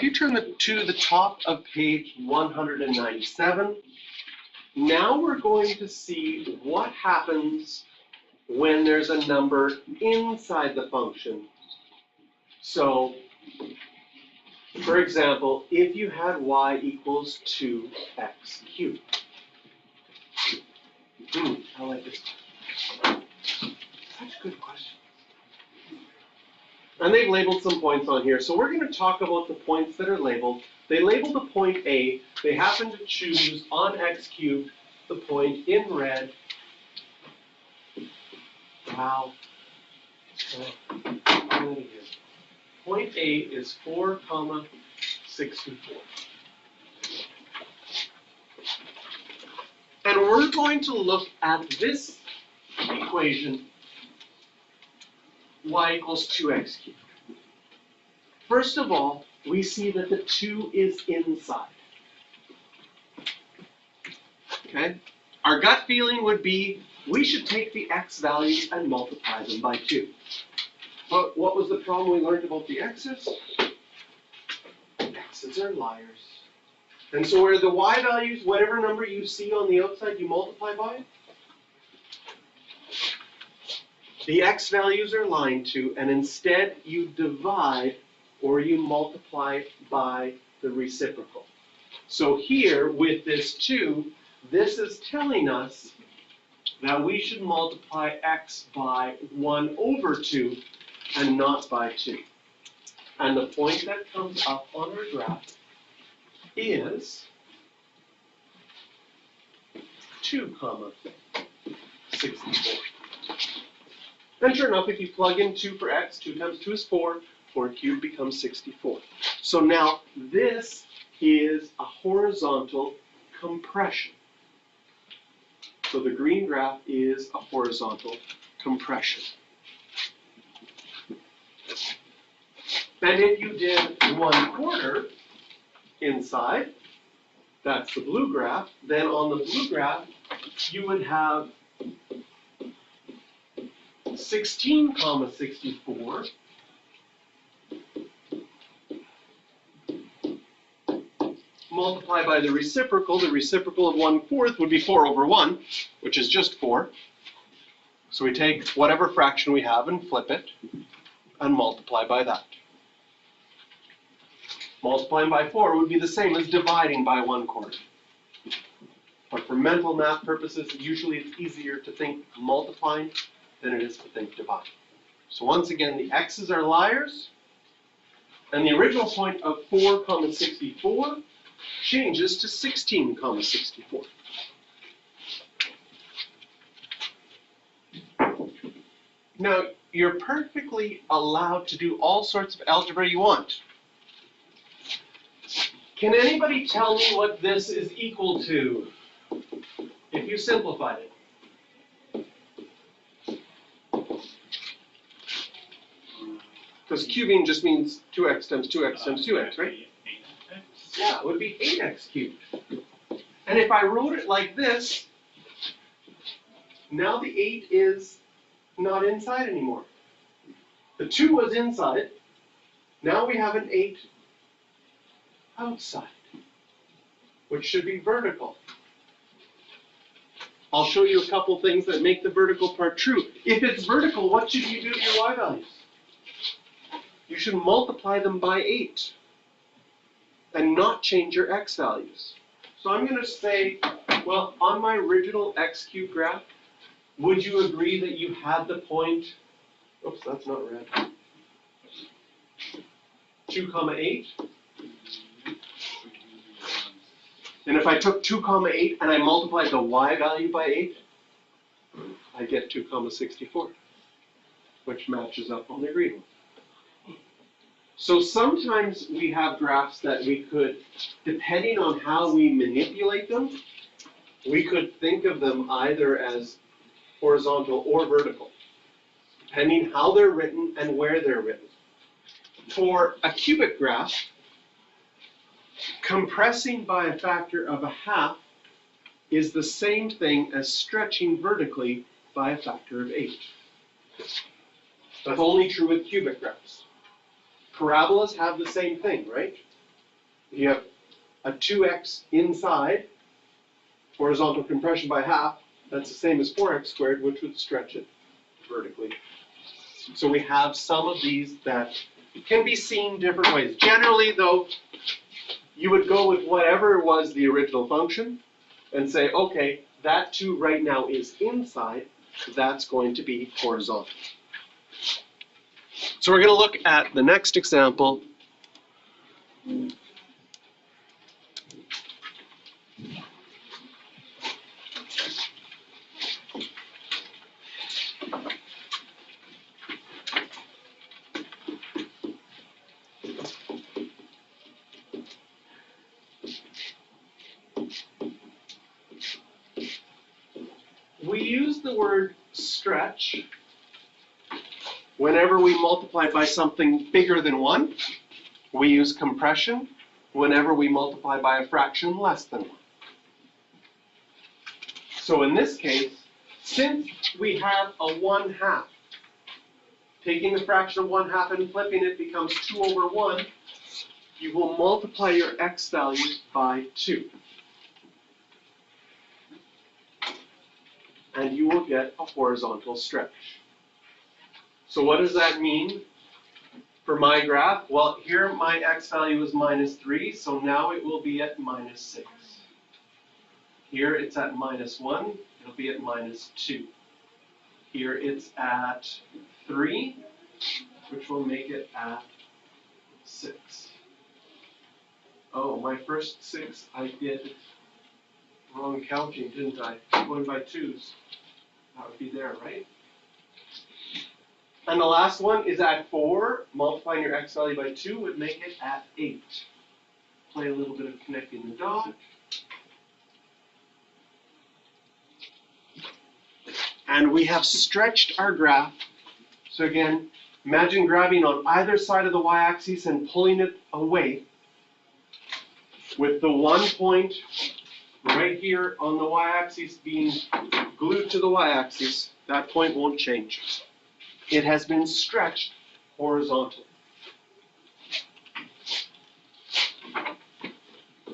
if you turn to the top of page 197, now we're going to see what happens when there's a number inside the function. So, for example, if you had y equals 2x cubed. I like this. Such a good question. And they've labeled some points on here. So we're going to talk about the points that are labeled. They labeled the point A. They happen to choose on x cubed the point in red. Wow. Point A is 4, 64. And we're going to look at this equation, y equals 2x cubed. First of all, we see that the 2 is inside. Okay? Our gut feeling would be we should take the x values and multiply them by 2. But what was the problem we learned about the x's? X's are liars. And so where the y values, whatever number you see on the outside, you multiply by it. The x values are lying to, and instead you divide or you multiply by the reciprocal. So here, with this 2, this is telling us that we should multiply x by 1 over 2 and not by 2. And the point that comes up on our graph is 2, 64. And sure enough, if you plug in 2 for x, 2 times 2 is 4, 4 cubed becomes 64. So now this is a horizontal compression. So the green graph is a horizontal compression. And if you did 1/4 inside, that's the blue graph, then on the blue graph, you would have 16, 64. Multiply by the reciprocal of 1/4 would be 4 over 1, which is just 4. So we take whatever fraction we have and flip it and multiply by that. Multiplying by 4 would be the same as dividing by 1/4. But for mental math purposes, usually it's easier to think multiplying than it is to think dividing. So once again, the x's are liars, and the original point of 4, 64 changes to 16, 64. Now, you're perfectly allowed to do all sorts of algebra you want. Can anybody tell me what this is equal to if you simplified it? Because cubing just means 2x times 2x times 2x, right? Yeah, it would be 8x cubed. And if I wrote it like this, now the 8 is not inside anymore. The 2 was inside. Now we have an 8 outside, which should be vertical. I'll show you a couple things that make the vertical part true. If it's vertical, what should you do to your y values? You should multiply them by 8 and not change your x values. So I'm going to say, well, on my original x cubed graph, would you agree that you had the point, oops, that's not red, 2, 8? And if I took 2, 8 and I multiplied the y value by 8, I get 2, 64, which matches up on the green one. So sometimes we have graphs that we could, depending on how we manipulate them, we could think of them either as horizontal or vertical, depending how they're written and where they're written. For a cubic graph, compressing by a factor of 1/2 is the same thing as stretching vertically by a factor of 8. That's only true with cubic graphs. Parabolas have the same thing, right? You have a 2x inside, horizontal compression by half, that's the same as 4x squared, which would stretch it vertically. So we have some of these that can be seen different ways. Generally, though, you would go with whatever was the original function and say, okay, that 2 right now is inside, that's going to be horizontal. So we're going to look at the next example. We use the word stretch whenever we multiply by something bigger than 1. We use compression whenever we multiply by a fraction less than 1. So in this case, since we have a 1/2, taking the fraction of 1/2 and flipping it becomes 2 over 1, you will multiply your x value by 2. And you will get a horizontal stretch. So what does that mean for my graph? Well, here my x value is -3, so now it will be at -6. Here it's at -1, it'll be at -2. Here it's at 3, which will make it at 6. Oh, my first 6, I did wrong counting, didn't I? Going by 2s. That would be there, right? And the last one is at 4. Multiplying your x value by 2 would make it at 8. Play a little bit of connecting the dot. And we have stretched our graph. So again, imagine grabbing on either side of the y-axis and pulling it away, with the 1 point right here on the y-axis being glued to the y-axis. That point won't change. It has been stretched horizontally.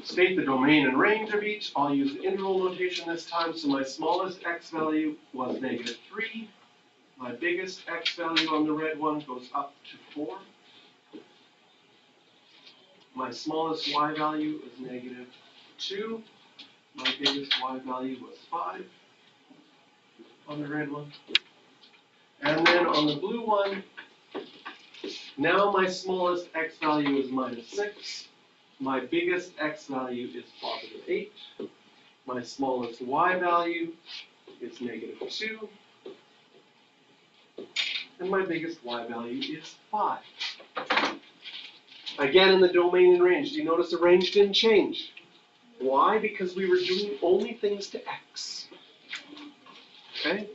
State the domain and range of each. I'll use the integral notation this time. So my smallest x value was -3. My biggest x value on the red one goes up to 4. My smallest y value is -2. My biggest y value was 5 on the red one. And then on the blue one, now my smallest x value is -6. My biggest x value is +8. My smallest y value is -2. And my biggest y value is 5. Again, in the domain and range, do you notice the range didn't change? Why? Because we were doing only things to x. Okay?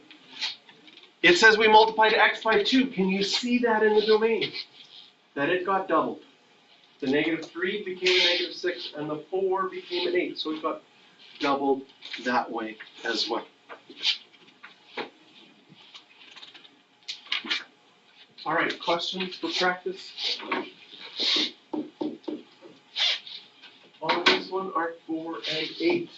It says we multiplied x by 2. Can you see that in the domain? That it got doubled. The -3 became a -6, and the 4 became an 8. So it got doubled that way as well. All right, questions for practice? On this one are 4 and 8.